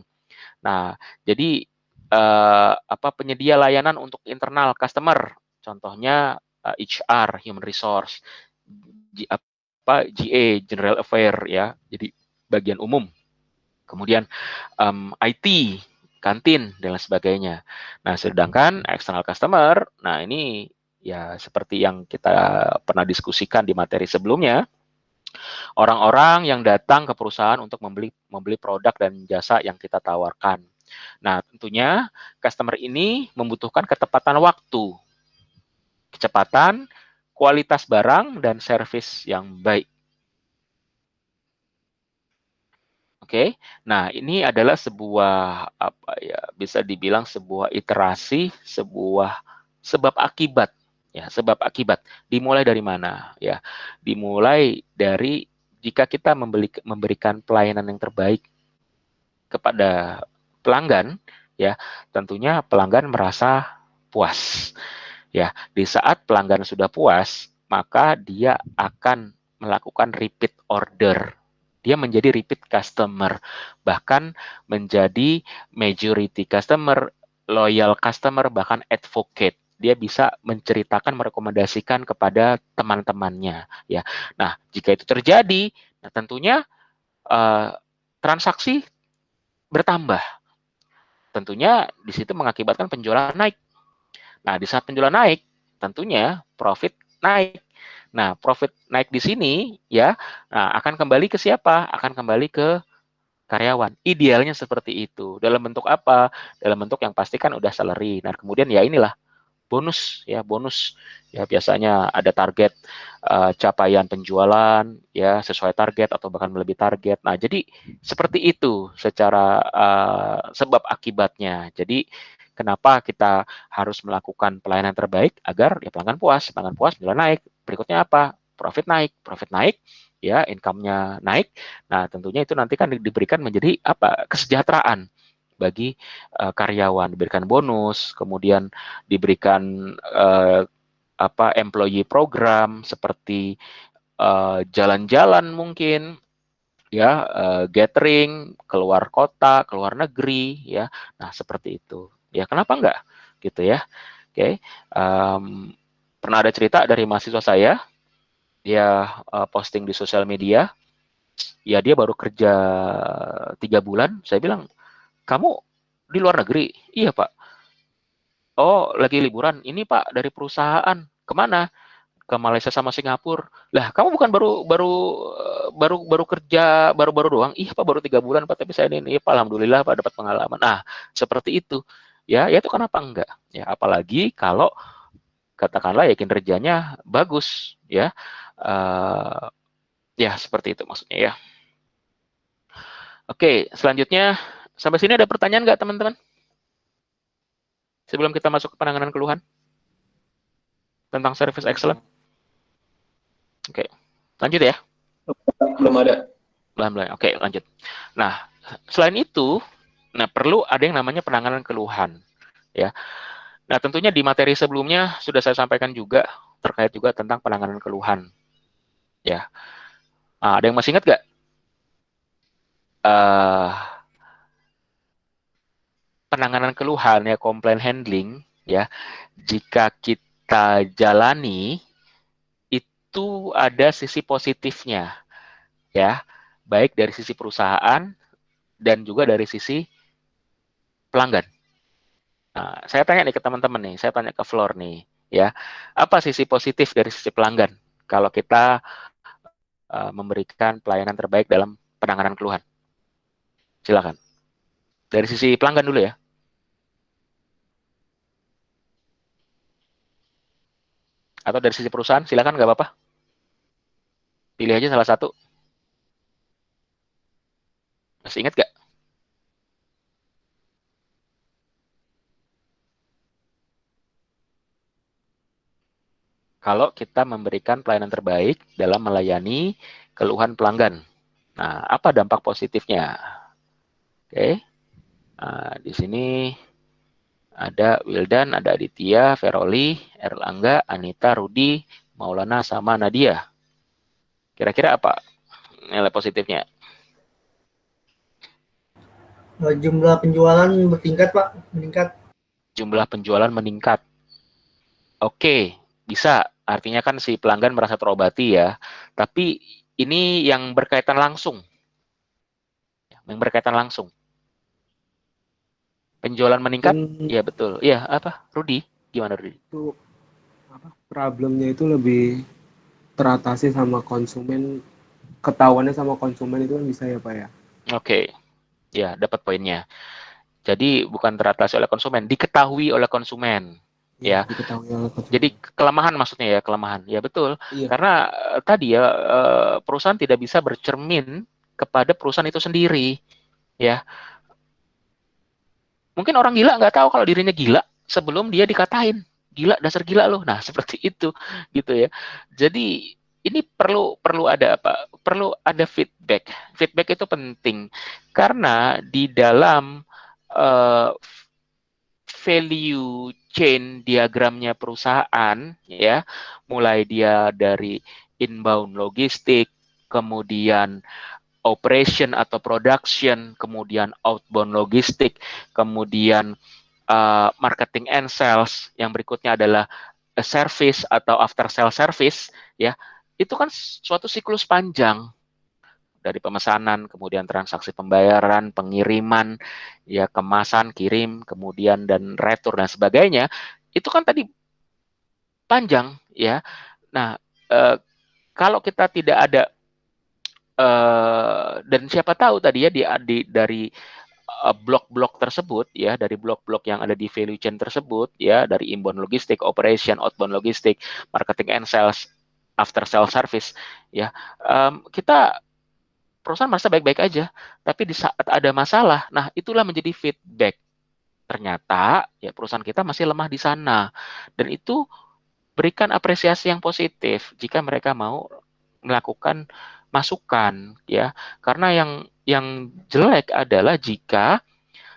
Nah, jadi penyedia layanan untuk internal customer, contohnya HR, Human Resource, GA, General Affair ya, jadi bagian umum. Kemudian IT, kantin dan lain sebagainya. Nah, sedangkan external customer, nah ini ya seperti yang kita pernah diskusikan di materi sebelumnya, Orang-orang yang datang ke perusahaan untuk membeli produk dan jasa yang kita tawarkan. Nah, tentunya customer ini membutuhkan ketepatan waktu, kecepatan, kualitas barang, dan servis yang baik. Oke, nah ini adalah sebuah bisa dibilang sebuah iterasi, sebuah sebab akibat. Ya, sebab akibat. Dimulai dari mana? Ya, dimulai dari jika kita memberikan pelayanan yang terbaik kepada pelanggan, ya, tentunya pelanggan merasa puas. Ya, di saat pelanggan sudah puas, maka dia akan melakukan repeat order. Dia menjadi repeat customer, bahkan menjadi majority customer, loyal customer, bahkan advocate. Dia bisa menceritakan, merekomendasikan kepada teman-temannya. Ya, nah jika itu terjadi, nah tentunya transaksi bertambah. Tentunya di situ mengakibatkan penjualan naik. Nah, di saat penjualan naik, tentunya profit naik. Nah, profit naik di sini ya, nah akan kembali ke siapa? Akan kembali ke karyawan. Idealnya seperti itu. Dalam bentuk apa? Dalam bentuk yang pasti kan udah salary. Nah, kemudian ya inilah bonus ya, bonus ya, biasanya ada target capaian penjualan ya, sesuai target atau bahkan melebihi target. Nah, jadi seperti itu secara sebab akibatnya. Jadi kenapa kita harus melakukan pelayanan terbaik agar ya pelanggan puas penjualan naik. Berikutnya apa? Profit naik ya, income-nya naik. Nah, tentunya itu nanti kan diberikan menjadi apa? Kesejahteraan bagi karyawan, diberikan bonus, kemudian diberikan employee program seperti jalan-jalan mungkin ya, gathering keluar kota, keluar negeri ya. Nah, seperti itu. Ya, kenapa enggak? Gitu ya. Oke. Pernah ada cerita dari mahasiswa saya, dia posting di sosial media, ya dia baru kerja 3 bulan. Saya bilang, kamu di luar negeri? Iya, Pak. Oh, lagi liburan. Ini Pak dari perusahaan. Kemana? Ke Malaysia sama Singapura. Lah, kamu bukan baru kerja baru-baru doang? Iya Pak, baru 3 bulan Pak. Tapi saya ini Pak, alhamdulillah Pak dapat pengalaman. Nah, seperti itu. Ya, itu kenapa enggak? Ya, apalagi kalau katakanlah ya kinerjanya bagus, ya. Ya seperti itu maksudnya ya. Oke, selanjutnya sampai sini ada pertanyaan nggak teman-teman? Sebelum kita masuk ke penanganan keluhan tentang service excellent. Oke, lanjut ya. Belum ada. Belum. Oke, lanjut. Nah, selain itu, nah perlu ada yang namanya penanganan keluhan, ya. Nah, tentunya di materi sebelumnya sudah saya sampaikan juga terkait juga tentang penanganan keluhan, ya. Nah, ada yang masih ingat nggak? Penanganan keluhan ya, complaint handling, ya. Jika kita jalani itu ada sisi positifnya, ya, baik dari sisi perusahaan dan juga dari sisi pelanggan. Nah, saya tanya nih ke teman-teman nih, saya tanya ke Flor nih, ya, apa sisi positif dari sisi pelanggan kalau kita memberikan pelayanan terbaik dalam penanganan keluhan? Silakan. Dari sisi pelanggan dulu ya. Atau dari sisi perusahaan, silakan nggak apa-apa. Pilih aja salah satu. Masih ingat nggak? Kalau kita memberikan pelayanan terbaik dalam melayani keluhan pelanggan. Nah, apa dampak positifnya? Oke. Nah, di sini ada Wildan, ada Aditya, Veroli, Erlangga, Anita, Rudi, Maulana, sama Nadia. Kira-kira apa nilai positifnya? Jumlah penjualan bertingkat, Pak, meningkat. Jumlah penjualan meningkat. Oke, bisa. Artinya kan si pelanggan merasa terobati ya. Tapi ini yang berkaitan langsung. Yang berkaitan langsung. Penjualan meningkat? Iya betul. Iya, apa? Rudi? Gimana Rudi? Itu problemnya itu lebih teratasi sama konsumen ketahuannya sama konsumen itu kan bisa ya Pak ya? Oke, ya dapat poinnya. Jadi bukan teratasi oleh konsumen, diketahui oleh konsumen. Iya, Ya, diketahui oleh konsumen. jadi kelemahan maksudnya ya, kelemahan. Ya betul, Iya. karena tadi ya perusahaan tidak bisa bercermin kepada perusahaan itu sendiri. Ya, mungkin orang gila nggak tahu kalau dirinya gila sebelum dia dikatain gila, dasar gila loh. Nah, seperti itu gitu ya. Jadi ini perlu ada apa? Perlu ada feedback. Feedback itu penting karena di dalam uh, value chain diagramnya perusahaan ya, mulai dia dari inbound logistik, kemudian operation atau production, kemudian outbound logistik, kemudian marketing and sales, yang berikutnya adalah service atau after sale service ya. Itu kan suatu siklus panjang dari pemesanan, kemudian transaksi pembayaran, pengiriman, ya kemasan, kirim, kemudian dan retur dan sebagainya. Itu kan tadi panjang ya. Nah, kalau kita tidak ada dan siapa tahu tadi ya dari blok-blok tersebut ya, dari blok-blok yang ada di value chain tersebut ya, dari inbound logistik, operation, outbound logistik, marketing and sales, after sales service ya, kita perusahaan merasa baik-baik aja, tapi di saat ada masalah, nah itulah menjadi feedback. Ternyata ya perusahaan kita masih lemah di sana, dan itu berikan apresiasi yang positif jika mereka mau melakukan masukan ya, karena yang jelek adalah jika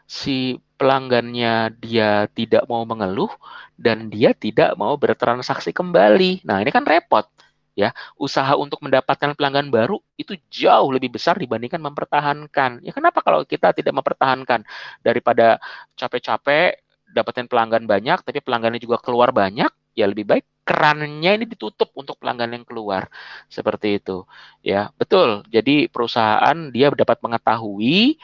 si pelanggannya dia tidak mau mengeluh dan dia tidak mau bertransaksi kembali. Nah, ini kan repot ya. Usaha untuk mendapatkan pelanggan baru itu jauh lebih besar dibandingkan mempertahankan. Ya kenapa kalau kita tidak mempertahankan, daripada capek-capek dapetin pelanggan banyak tapi pelanggannya juga keluar banyak, ya lebih baik kerannya ini ditutup untuk pelanggan yang keluar. Seperti itu. Ya, betul. Jadi perusahaan dia dapat mengetahui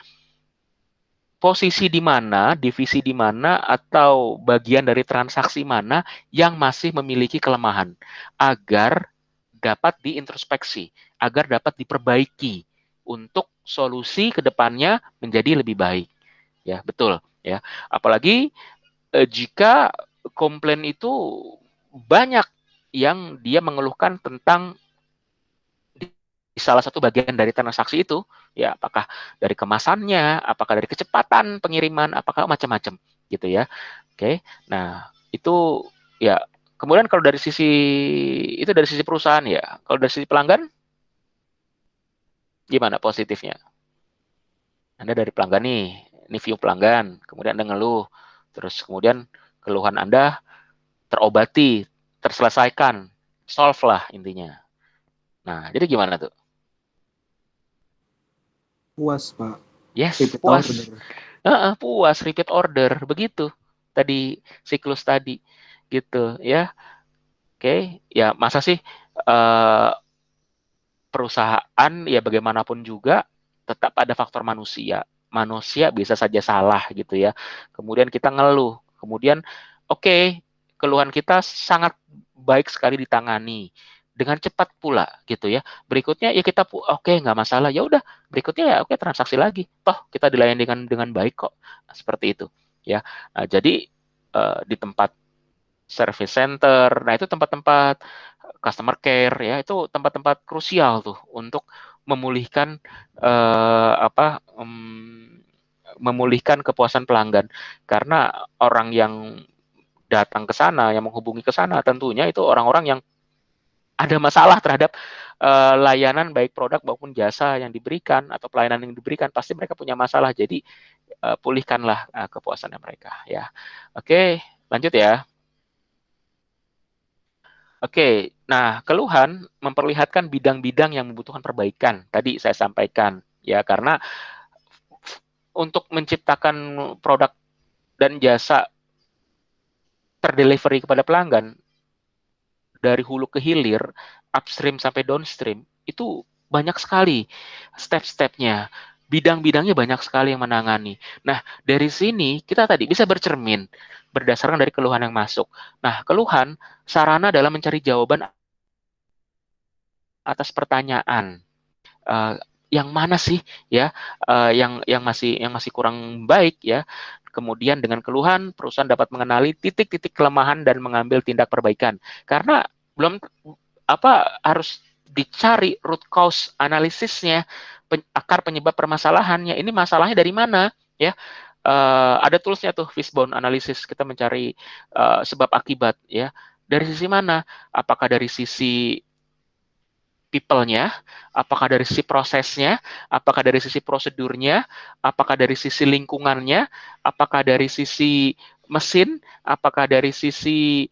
posisi di mana, divisi di mana, atau bagian dari transaksi mana yang masih memiliki kelemahan, agar dapat diintrospeksi, agar dapat diperbaiki untuk solusi ke depannya menjadi lebih baik. Ya, betul. Ya, apalagi jika komplain itu banyak yang dia mengeluhkan tentang di salah satu bagian dari transaksi itu, ya apakah dari kemasannya, apakah dari kecepatan pengiriman, apakah macam-macam gitu ya. Oke. Nah, itu ya. Kemudian kalau dari sisi itu dari sisi perusahaan ya. Kalau dari sisi pelanggan gimana positifnya? Anda dari pelanggan nih, ini view pelanggan, kemudian Anda ngeluh, terus kemudian keluhan Anda terobati, terselesaikan, solve lah intinya. Nah, jadi gimana tuh? Puas Pak. Yes, Repeat puas. order. Puas, repeat order, begitu. Tadi siklus tadi, gitu ya. Oke, ya masa sih perusahaan ya bagaimanapun juga tetap ada faktor manusia. Manusia bisa saja salah gitu ya. Kemudian kita ngeluh. Kemudian oke, keluhan kita sangat baik sekali ditangani dengan cepat pula gitu ya. Berikutnya ya kita oke, nggak masalah. Ya udah, berikutnya ya oke, transaksi lagi. Toh kita dilayani dengan baik kok. Nah, seperti itu ya. Nah, jadi di tempat service center, nah itu tempat-tempat customer care ya, itu tempat-tempat krusial tuh untuk memulihkan memulihkan kepuasan pelanggan, karena orang yang datang ke sana, yang menghubungi ke sana tentunya itu orang-orang yang ada masalah terhadap layanan baik produk maupun jasa yang diberikan atau pelayanan yang diberikan, pasti mereka punya masalah. Jadi pulihkanlah kepuasannya mereka ya. Oke, lanjut ya. Oke, nah keluhan memperlihatkan bidang-bidang yang membutuhkan perbaikan. Tadi saya sampaikan ya, karena untuk menciptakan produk dan jasa terdelivery kepada pelanggan dari hulu ke hilir, upstream sampai downstream, itu banyak sekali step-stepnya. Bidang-bidangnya banyak sekali yang menangani. Nah, dari sini kita tadi bisa bercermin berdasarkan dari keluhan yang masuk. Nah, keluhan sarana dalam mencari jawaban atas pertanyaan. yang mana sih ya yang masih kurang baik ya. Kemudian dengan keluhan perusahaan dapat mengenali titik-titik kelemahan dan mengambil tindak perbaikan. Karena belum harus dicari root cause analisisnya, akar penyebab permasalahannya. Ini masalahnya dari mana ya? Ada toolsnya tuh, Fishbone Analysis, kita mencari sebab akibat ya. Dari sisi mana? Apakah dari sisi people-nya, apakah dari sisi prosesnya, apakah dari sisi prosedurnya, apakah dari sisi lingkungannya, apakah dari sisi mesin, apakah dari sisi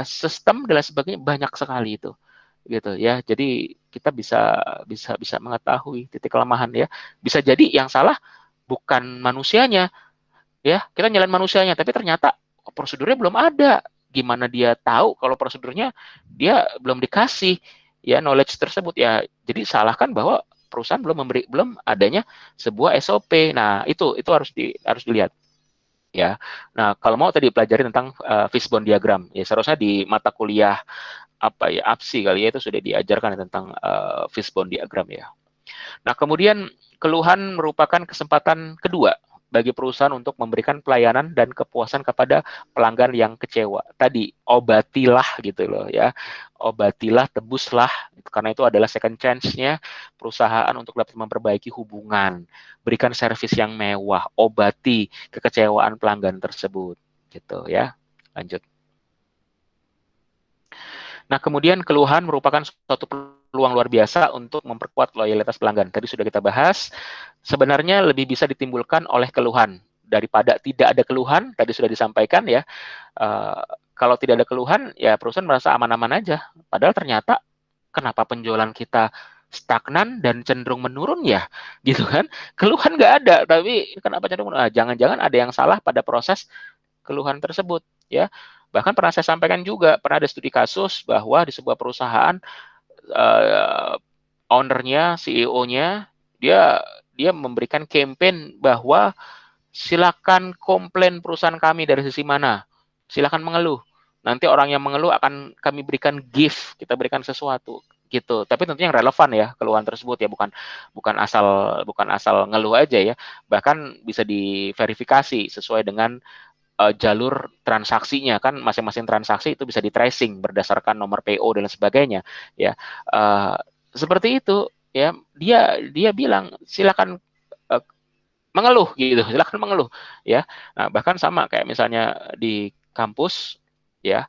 sistem dan lain sebagainya. Banyak sekali itu gitu ya. Jadi kita bisa mengetahui titik kelemahan ya. Bisa jadi yang salah bukan manusianya ya, kita nyalain manusianya, tapi ternyata prosedurnya belum ada. Gimana dia tahu kalau prosedurnya dia belum dikasih ya knowledge tersebut ya. Jadi salahkan bahwa perusahaan belum adanya sebuah SOP. Nah, itu harus dilihat ya. Nah, kalau mau tadi pelajari tentang fishbone diagram ya, seharusnya di mata kuliah APSI kali ya itu sudah diajarkan tentang fishbone diagram ya. Nah, kemudian keluhan merupakan kesempatan kedua bagi perusahaan untuk memberikan pelayanan dan kepuasan kepada pelanggan yang kecewa. Tadi, obatilah gitu loh ya. Obatilah, tebuslah. Karena itu adalah second chance-nya perusahaan untuk dapat memperbaiki hubungan. Berikan servis yang mewah, obati kekecewaan pelanggan tersebut. Gitu ya. Lanjut. Nah, kemudian keluhan merupakan suatu peluang luar biasa untuk memperkuat loyalitas pelanggan. Tadi sudah kita bahas, sebenarnya lebih bisa ditimbulkan oleh keluhan daripada tidak ada keluhan. Tadi sudah disampaikan ya. Kalau tidak ada keluhan, ya perusahaan merasa aman-aman aja. Padahal ternyata kenapa penjualan kita stagnan dan cenderung menurun ya, gitu kan? Keluhan nggak ada, tapi kenapa cenderung menurun? Jangan-jangan ada yang salah pada proses keluhan tersebut ya. Bahkan pernah saya sampaikan juga, pernah ada studi kasus bahwa di sebuah perusahaan ownernya, CEO-nya, dia memberikan campaign bahwa silakan komplain perusahaan kami dari sisi mana, silakan mengeluh. Nanti orang yang mengeluh akan kami berikan gift, kita berikan sesuatu gitu. Tapi tentunya yang relevan ya keluhan tersebut ya, bukan asal ngeluh aja ya. Bahkan bisa diverifikasi sesuai dengan jalur transaksinya, kan masing-masing transaksi itu bisa di tracing berdasarkan nomor PO dan sebagainya ya. Seperti itu ya, dia bilang silakan mengeluh gitu, silakan mengeluh ya. Nah, bahkan sama kayak misalnya di kampus ya,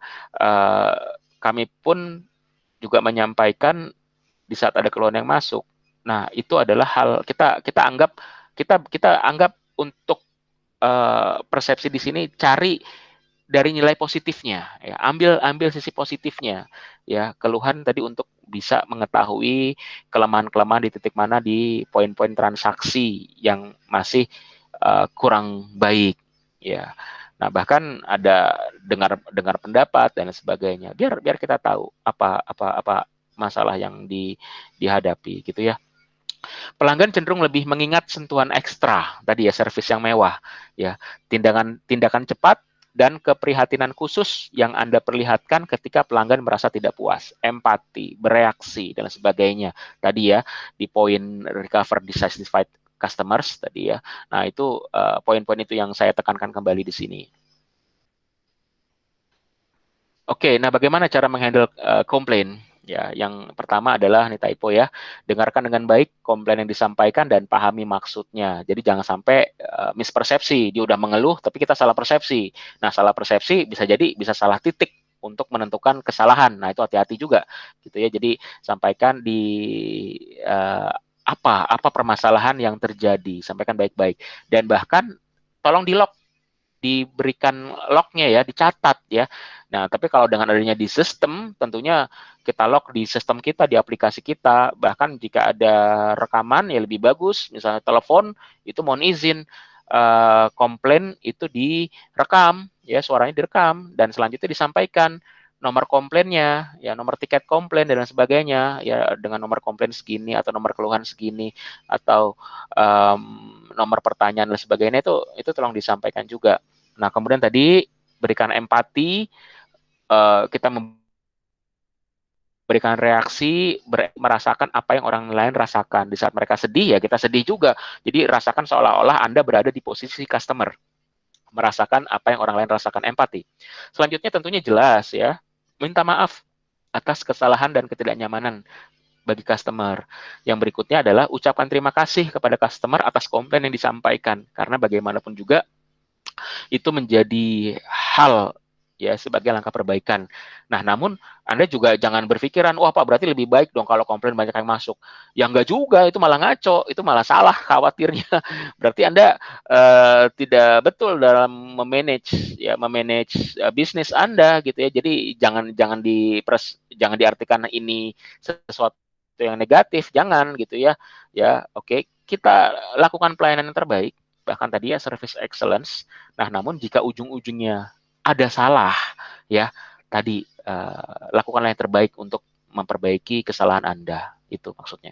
kami pun juga menyampaikan di saat ada keluhan yang masuk. Nah, itu adalah hal kita anggap untuk persepsi di sini, cari dari nilai positifnya ya, ambil sisi positifnya ya. Keluhan tadi untuk bisa mengetahui kelemahan-kelemahan di titik mana di poin-poin transaksi yang masih kurang baik ya. Nah, bahkan ada dengar pendapat dan sebagainya, biar kita tahu apa masalah yang dihadapi gitu ya. Pelanggan cenderung lebih mengingat sentuhan ekstra tadi ya, servis yang mewah ya, tindakan cepat dan keprihatinan khusus yang Anda perlihatkan ketika pelanggan merasa tidak puas, empati, bereaksi dan sebagainya tadi ya, di poin recover dissatisfied customers tadi ya. Nah, itu poin-poin itu yang saya tekankan kembali di sini. Oke, nah bagaimana cara menghandle komplain? Ya, yang pertama adalah nih typo ya, dengarkan dengan baik komplain yang disampaikan dan pahami maksudnya. Jadi jangan sampai mispersepsi, dia udah mengeluh tapi kita salah persepsi. Nah, salah persepsi bisa salah titik untuk menentukan kesalahan. Nah, itu hati-hati juga gitu ya. Jadi sampaikan apa permasalahan yang terjadi, sampaikan baik-baik, dan bahkan tolong di log, diberikan lognya ya, dicatat ya. Nah, tapi kalau dengan adanya di sistem, tentunya kita log di sistem kita, di aplikasi kita. Bahkan jika ada rekaman ya lebih bagus, misalnya telepon itu mohon izin komplain itu direkam ya, suaranya direkam dan selanjutnya disampaikan nomor komplainnya ya, nomor tiket komplain dan sebagainya ya, dengan nomor komplain segini atau nomor keluhan segini atau nomor pertanyaan dan sebagainya, itu tolong disampaikan juga. Nah, kemudian tadi berikan empati, kita berikan reaksi, merasakan apa yang orang lain rasakan. Di saat mereka sedih, ya kita sedih juga. Jadi rasakan seolah-olah Anda berada di posisi customer, merasakan apa yang orang lain rasakan, empati. Selanjutnya tentunya jelas ya, minta maaf atas kesalahan dan ketidaknyamanan bagi customer. Yang berikutnya adalah ucapkan terima kasih kepada customer atas komplain yang disampaikan. Karena bagaimanapun juga itu menjadi hal ya sebagai langkah perbaikan. Nah, namun Anda juga jangan berpikiran, wah Pak berarti lebih baik dong kalau komplain banyak yang masuk. Ya enggak juga, itu malah ngaco, itu malah salah khawatirnya. Berarti Anda tidak betul dalam memanage bisnis Anda gitu ya. Jadi jangan diartikan ini sesuatu yang negatif, jangan gitu ya. Ya, oke, kita lakukan pelayanan yang terbaik, bahkan tadi ya service excellence. Nah, namun jika ujung-ujungnya ada salah, ya tadi lakukanlah yang terbaik untuk memperbaiki kesalahan Anda. Itu maksudnya.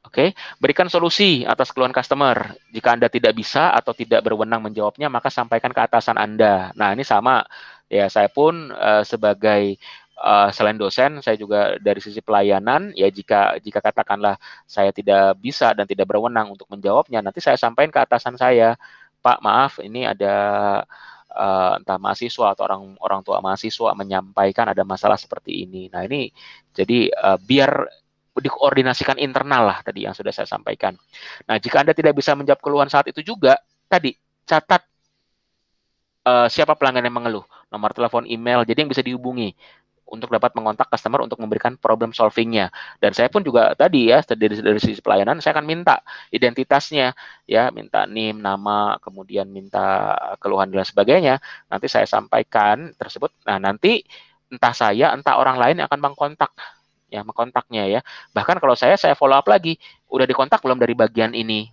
Oke, berikan solusi atas keluhan customer. Jika Anda tidak bisa atau tidak berwenang menjawabnya, maka sampaikan ke atasan Anda. Nah, ini sama ya, saya pun sebagai selain dosen, saya juga dari sisi pelayanan ya, jika katakanlah saya tidak bisa dan tidak berwenang untuk menjawabnya, nanti saya sampaikan ke atasan saya, Pak, maaf ini ada entah mahasiswa atau orang tua mahasiswa menyampaikan ada masalah seperti ini. Nah, ini jadi biar dikoordinasikan internal lah tadi yang sudah saya sampaikan. Nah, jika Anda tidak bisa menjawab keluhan saat itu juga, tadi catat siapa pelanggan yang mengeluh, nomor telepon, email, jadi yang bisa dihubungi untuk dapat mengontak customer untuk memberikan problem solving-nya. Dan saya pun juga tadi ya dari sisi pelayanan saya akan minta identitasnya ya, minta NIM, nama, kemudian minta keluhan dan sebagainya. Nanti saya sampaikan tersebut. Nah, nanti entah saya entah orang lain yang akan mengkontaknya ya. Bahkan kalau saya follow up lagi, udah dikontak belum dari bagian ini?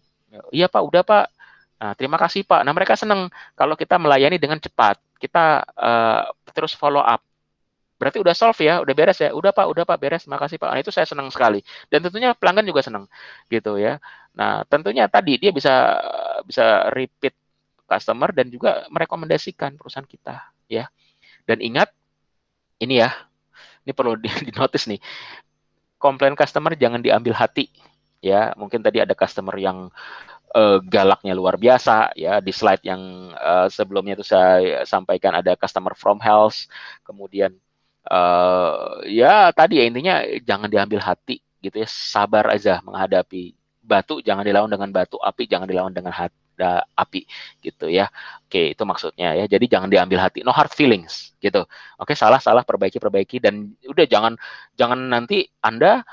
Iya Pak, udah Pak. Nah, terima kasih Pak. Nah, mereka senang kalau kita melayani dengan cepat. Kita terus follow up. Berarti udah solve ya, udah beres ya. Udah Pak, beres. Makasih Pak. Nah, itu saya senang sekali. Dan tentunya pelanggan juga senang gitu ya. Nah, tentunya tadi dia bisa repeat customer dan juga merekomendasikan perusahaan kita ya. Dan ingat ini ya, ini perlu di-notice nih. Komplain customer jangan diambil hati ya. Mungkin tadi ada customer yang galaknya luar biasa ya. Di slide yang sebelumnya itu saya sampaikan ada customer from health, kemudian ya tadi ya intinya jangan diambil hati gitu ya, sabar aja menghadapi. Batu jangan dilawan dengan batu, api jangan dilawan dengan api gitu ya. Oke, itu maksudnya ya. Jadi jangan diambil hati, no hard feelings gitu. Oke, salah perbaiki dan udah jangan nanti Anda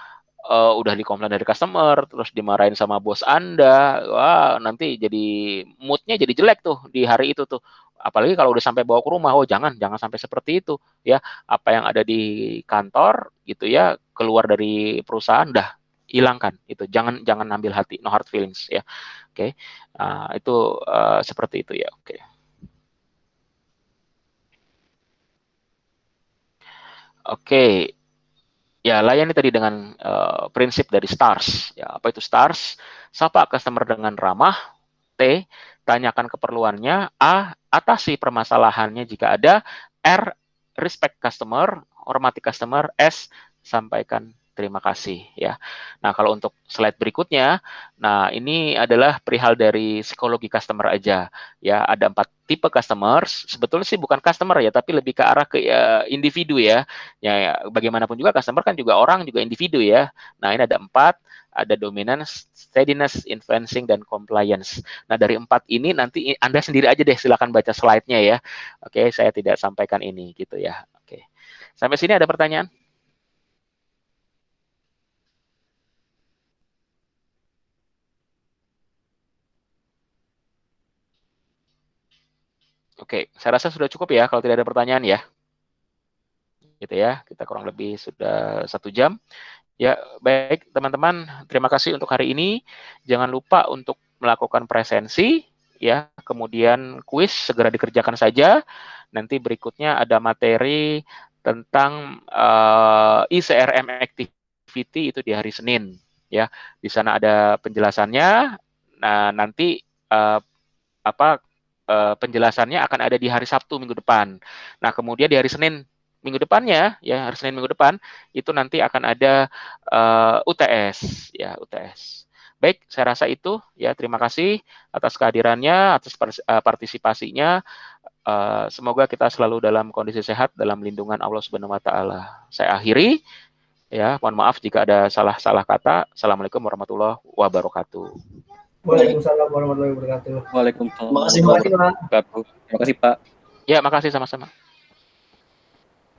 udah dikomplain dari customer, terus dimarahin sama bos Anda, wah nanti jadi moodnya jadi jelek tuh di hari itu tuh. Apalagi kalau udah sampai bawa ke rumah, oh jangan sampai seperti itu ya. Apa yang ada di kantor gitu ya, keluar dari perusahaan dah hilangkan itu. Jangan ambil hati, no hard feelings ya. Oke, itu seperti itu ya. Oke. Oke. Ya, layani tadi dengan prinsip dari STARS. Ya, apa itu STARS? Sapa customer dengan ramah. T, tanyakan keperluannya. A, atasi permasalahannya jika ada. R, respect customer, hormati customer. S, sampaikan terima kasih ya. Nah, kalau untuk slide berikutnya, nah ini adalah perihal dari psikologi customer aja ya. Ada 4 tipe customers. Sebetulnya sih bukan customer ya, tapi lebih ke arah ke individu ya. Ya, bagaimanapun juga customer kan juga orang, juga individu ya. Nah, ini ada 4, ada dominance, steadiness, influencing, dan compliance. Nah, dari 4 ini nanti Anda sendiri aja deh, silakan baca slide-nya ya. Oke, saya tidak sampaikan ini gitu ya. Oke. Sampai sini ada pertanyaan? Oke, saya rasa sudah cukup ya kalau tidak ada pertanyaan ya. Gitu ya, kita kurang lebih sudah 1 jam. Ya, baik teman-teman, terima kasih untuk hari ini. Jangan lupa untuk melakukan presensi, ya. Kemudian kuis segera dikerjakan saja. Nanti berikutnya ada materi tentang ICRM activity itu di hari Senin, ya. Di sana ada penjelasannya. Nah, nanti penjelasannya akan ada di hari Sabtu minggu depan. Nah, kemudian di hari Senin minggu depannya, ya hari Senin minggu depan itu nanti akan ada UTS, ya UTS. Baik, saya rasa itu ya. Terima kasih atas kehadirannya, atas partisipasinya. Semoga kita selalu dalam kondisi sehat dalam lindungan Allah Subhanahu wa taala. Saya akhiri ya, mohon maaf jika ada salah-salah kata. Assalamualaikum warahmatullahi wabarakatuh. Waalaikumsalam warahmatullahi wabarakatuh. Waalaikumsalam Terima kasih, Terima Pak. kasih, Pak. wabarakatuh. Terima kasih, Pak. Ya, makasih sama-sama.